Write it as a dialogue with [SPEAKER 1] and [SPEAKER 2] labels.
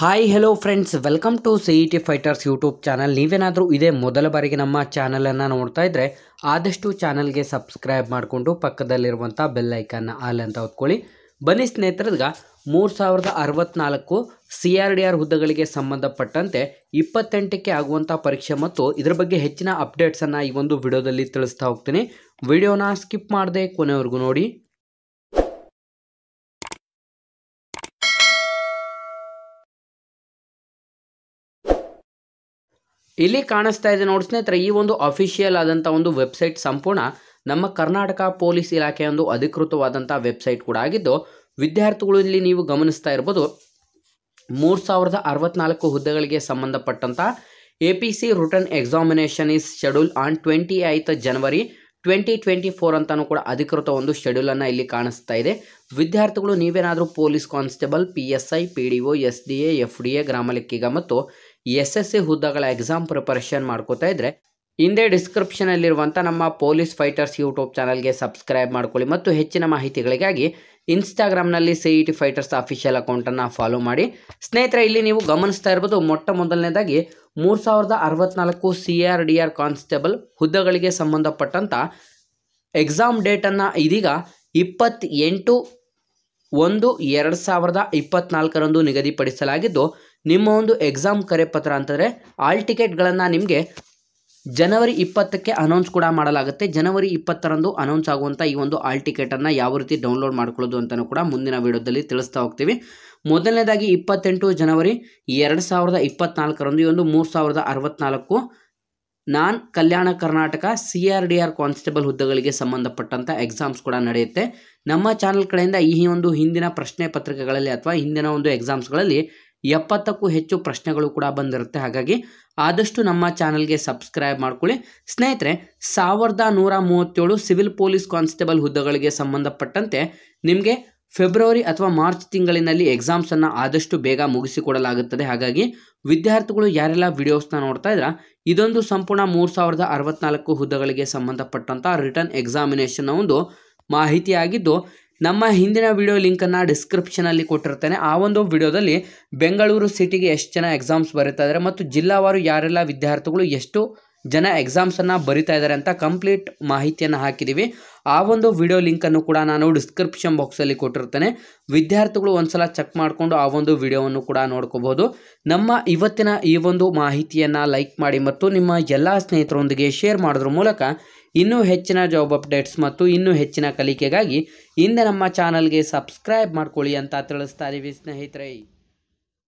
[SPEAKER 1] Hi hello friends, welcome to CET fighters YouTube channel. ನೀವೇನಾದರೂ ಇದೇ ಮೊದಲ ಬಾರಿಗೆ ನಮ್ಮ ಚಾನಲನ್ನು ನೋಡ್ತಾ ಇದ್ದರೆ ಆದಷ್ಟು ಚಾನಲ್ಗೆ ಸಬ್ಸ್ಕ್ರೈಬ್ ಮಾಡಿಕೊಂಡು ಪಕ್ಕದಲ್ಲಿರುವಂಥ ಬೆಲ್ ಐಕನ್ನ ಆಲ್ ಅಂತ ಹೊತ್ಕೊಳ್ಳಿ. ಬನ್ನಿ ಸ್ನೇಹಿತರಈಗ 3064 CRDR ಹುದ್ದೆಗಳಿಗೆ ಸಂಬಂಧಪಟ್ಟಂತೆ 28ಕ್ಕೆ ಆಗುವಂಥ ಪರೀಕ್ಷೆ ಮತ್ತು ಇದರ ಬಗ್ಗೆ ಹೆಚ್ಚಿನ ಅಪ್ಡೇಟ್ಸನ್ನು ಈ ಒಂದು ವಿಡಿಯೋದಲ್ಲಿ ತಿಳಿಸ್ತಾ ಹೋಗ್ತೀನಿ. ವಿಡಿಯೋನ ಸ್ಕಿಪ್ ಮಾಡದೆ ಕೊನೆವರೆಗೂ ನೋಡಿ. ಇಲ್ಲಿ ಕಾಣಿಸ್ತಾ ಇದೆ ನೋಡಿ ಸ್ನೇಹಿತರೆ, ಈ ಒಂದು ಅಫಿಷಿಯಲ್ ಆದಂಥ ಒಂದು ವೆಬ್ಸೈಟ್ ಸಂಪೂರ್ಣ ನಮ್ಮ ಕರ್ನಾಟಕ ಪೊಲೀಸ್ ಇಲಾಖೆಯ ಒಂದು ಅಧಿಕೃತವಾದಂಥ ವೆಬ್ಸೈಟ್ ಕೂಡ ಆಗಿದ್ದು, ವಿದ್ಯಾರ್ಥಿಗಳು ಇಲ್ಲಿ ನೀವು ಗಮನಿಸ್ತಾ ಇರ್ಬೋದು 3064 ಹುದ್ದೆಗಳಿಗೆ ಸಂಬಂಧಪಟ್ಟಂಥ APC written examination is schedule on 28 January 2024 ಅಂತಾನೂ ಕೂಡ ಅಧಿಕೃತ ಒಂದು ಶೆಡ್ಯೂಲನ್ನು ಇಲ್ಲಿ ಕಾಣಿಸ್ತಾ ಇದೆ. ವಿದ್ಯಾರ್ಥಿಗಳು ನೀವೇನಾದರೂ police constable, PSI, PDO, SDA, FDA, ಗ್ರಾಮ ಲೆಕ್ಕಿಗ ಮತ್ತು SSC ಹುದ್ದೆಗಳ ಎಕ್ಸಾಮ್ ಪ್ರಿಪರೇಷನ್ ಮಾಡ್ಕೋತಾ ಇದ್ದರೆ ಹಿಂದೆ ಡಿಸ್ಕ್ರಿಪ್ಷನಲ್ಲಿರುವಂಥ ನಮ್ಮ ಪೊಲೀಸ್ ಫೈಟರ್ಸ್ ಯೂಟ್ಯೂಬ್ ಚಾನಲ್ಗೆ ಸಬ್ಸ್ಕ್ರೈಬ್ ಮಾಡ್ಕೊಳ್ಳಿ ಮತ್ತು ಹೆಚ್ಚಿನ ಮಾಹಿತಿಗಳಿಗಾಗಿ ಇನ್ಸ್ಟಾಗ್ರಾಮ್ನಲ್ಲಿ CET ಫೈಟರ್ಸ್ ಅಫಿಷಿಯಲ್ ಅಕೌಂಟನ್ನು ಫಾಲೋ ಮಾಡಿ. ಸ್ನೇಹಿತರೆ, ಇಲ್ಲಿ ನೀವು ಗಮನಿಸ್ತಾ ಇರ್ಬೋದು, ಮೊಟ್ಟ ಮೊದಲನೇದಾಗಿ 3064 CRDR ಕಾನ್ಸ್ಟೇಬಲ್ ಹುದ್ದೆಗಳಿಗೆ ಸಂಬಂಧಪಟ್ಟಂಥ ಎಕ್ಸಾಮ್ ಡೇಟನ್ನು ಇದೀಗ 28/1/2024 ನಿಗದಿಪಡಿಸಲಾಗಿದ್ದು, ನಿಮ್ಮ ಒಂದು ಎಕ್ಸಾಮ್ ಕರೆಪತ್ರ ಅಂತಂದರೆ ಆಲ್ ಟಿಕೆಟ್ಗಳನ್ನು ನಿಮಗೆ ಜನವರಿ 20ಕ್ಕೆ ಅನೌನ್ಸ್ ಕೂಡ ಮಾಡಲಾಗುತ್ತೆ. ಜನವರಿ 20ರಂದು ಅನೌನ್ಸ್ ಆಗುವಂಥ ಈ ಒಂದು ಆಲ್ ಟಿಕೆಟನ್ನು ಯಾವ ರೀತಿ ಡೌನ್ಲೋಡ್ ಮಾಡ್ಕೊಳ್ಳೋದು ಅಂತಲೂ ಕೂಡ ಮುಂದಿನ ವಿಡಿಯೋದಲ್ಲಿ ತಿಳಿಸ್ತಾ ಹೋಗ್ತೀವಿ. ಮೊದಲನೇದಾಗಿ 28 ಜನವರಿ 2024ರಂದು ಈ ಒಂದು 3064 ನಾನ್ ಕಲ್ಯಾಣ ಕರ್ನಾಟಕ CRDR ಕಾನ್ಸ್ಟೇಬಲ್ ಹುದ್ದೆಗಳಿಗೆ ಸಂಬಂಧಪಟ್ಟಂಥ ಎಕ್ಸಾಮ್ಸ್ ಕೂಡ ನಡೆಯುತ್ತೆ. ನಮ್ಮ ಚಾನಲ್ ಕಡೆಯಿಂದ ಈ ಒಂದು ಹಿಂದಿನ ಪ್ರಶ್ನೆ ಪತ್ರಿಕೆಗಳಲ್ಲಿ ಅಥವಾ ಹಿಂದಿನ ಒಂದು ಎಕ್ಸಾಮ್ಸ್ಗಳಲ್ಲಿ 70ಕ್ಕೂ ಹೆಚ್ಚು ಪ್ರಶ್ನೆಗಳು ಕೂಡ ಬಂದಿರುತ್ತೆ. ಹಾಗಾಗಿ ಆದಷ್ಟು ನಮ್ಮ ಚಾನಲ್ಗೆ ಸಬ್ಸ್ಕ್ರೈಬ್ ಮಾಡ್ಕೊಳ್ಳಿ. ಸ್ನೇಹಿತರೆ, 1137 ಸಿವಿಲ್ ಪೊಲೀಸ್ ಕಾನ್ಸ್ಟೇಬಲ್ ಹುದ್ದೆಗಳಿಗೆ ಸಂಬಂಧಪಟ್ಟಂತೆ ನಿಮಗೆ ಫೆಬ್ರವರಿ ಅಥವಾ ಮಾರ್ಚ್ ತಿಂಗಳಿನಲ್ಲಿ ಎಕ್ಸಾಮ್ಸನ್ನು ಆದಷ್ಟು ಬೇಗ ಮುಗಿಸಿಕೊಡಲಾಗುತ್ತದೆ. ಹಾಗಾಗಿ ವಿದ್ಯಾರ್ಥಿಗಳು ಯಾರೆಲ್ಲ ವಿಡಿಯೋಸ್ನ ನೋಡ್ತಾ ಇದ್ರ ಇದೊಂದು ಸಂಪೂರ್ಣ 3064 ಹುದ್ದೆಗಳಿಗೆ ಸಂಬಂಧಪಟ್ಟಂಥ ರಿಟರ್ನ್ ಎಕ್ಸಾಮಿನೇಷನ್ನ ಒಂದು ಮಾಹಿತಿಯಾಗಿದ್ದು, ನಮ್ಮ ಹಿಂದಿನ ವಿಡಿಯೋ ಲಿಂಕನ್ನು ಡಿಸ್ಕ್ರಿಪ್ಷನಲ್ಲಿ ಕೊಟ್ಟಿರ್ತೇನೆ. ಆ ಒಂದು ವಿಡಿಯೋದಲ್ಲಿ ಬೆಂಗಳೂರು ಸಿಟಿಗೆ ಎಷ್ಟು ಜನ ಎಕ್ಸಾಮ್ಸ್ ಬರೀತಾ ಇದ್ದಾರೆ ಮತ್ತು ಜಿಲ್ಲಾವಾರು ಯಾರೆಲ್ಲ ವಿದ್ಯಾರ್ಥಿಗಳು ಎಷ್ಟು ಜನ ಎಕ್ಸಾಮ್ಸನ್ನು ಬರಿತಾ ಇದ್ದಾರೆ ಅಂತ ಕಂಪ್ಲೀಟ್ ಮಾಹಿತಿಯನ್ನು ಹಾಕಿದ್ದೀವಿ. ಆ ಒಂದು ವಿಡಿಯೋ ಲಿಂಕನ್ನು ಕೂಡ ನಾನು ಡಿಸ್ಕ್ರಿಪ್ಷನ್ ಬಾಕ್ಸಲ್ಲಿ ಕೊಟ್ಟಿರ್ತೇನೆ. ವಿದ್ಯಾರ್ಥಿಗಳು ಒಂದ್ಸಲ ಚೆಕ್ ಮಾಡಿಕೊಂಡು ಆ ಒಂದು ವಿಡಿಯೋವನ್ನು ಕೂಡ ನೋಡ್ಕೋಬಹುದು. ನಮ್ಮ ಇವತ್ತಿನ ಈ ಒಂದು ಮಾಹಿತಿಯನ್ನು ಲೈಕ್ ಮಾಡಿ ಮತ್ತು ನಿಮ್ಮ ಎಲ್ಲ ಸ್ನೇಹಿತರೊಂದಿಗೆ ಶೇರ್ ಮಾಡೋದ್ರ ಮೂಲಕ ಇನ್ನೂ ಹೆಚ್ಚಿನ ಜಾಬ್ ಅಪ್ಡೇಟ್ಸ್ ಮತ್ತು ಇನ್ನೂ ಹೆಚ್ಚಿನ ಕಲಿಕೆಗಾಗಿ ಹಿಂದೆ ನಮ್ಮ ಚಾನಲ್ಗೆ ಸಬ್ಸ್ಕ್ರೈಬ್ ಮಾಡ್ಕೊಳ್ಳಿ ಅಂತ ತಿಳಿಸ್ತಾ ಇದ್ದೀವಿ ಸ್ನೇಹಿತರೆ.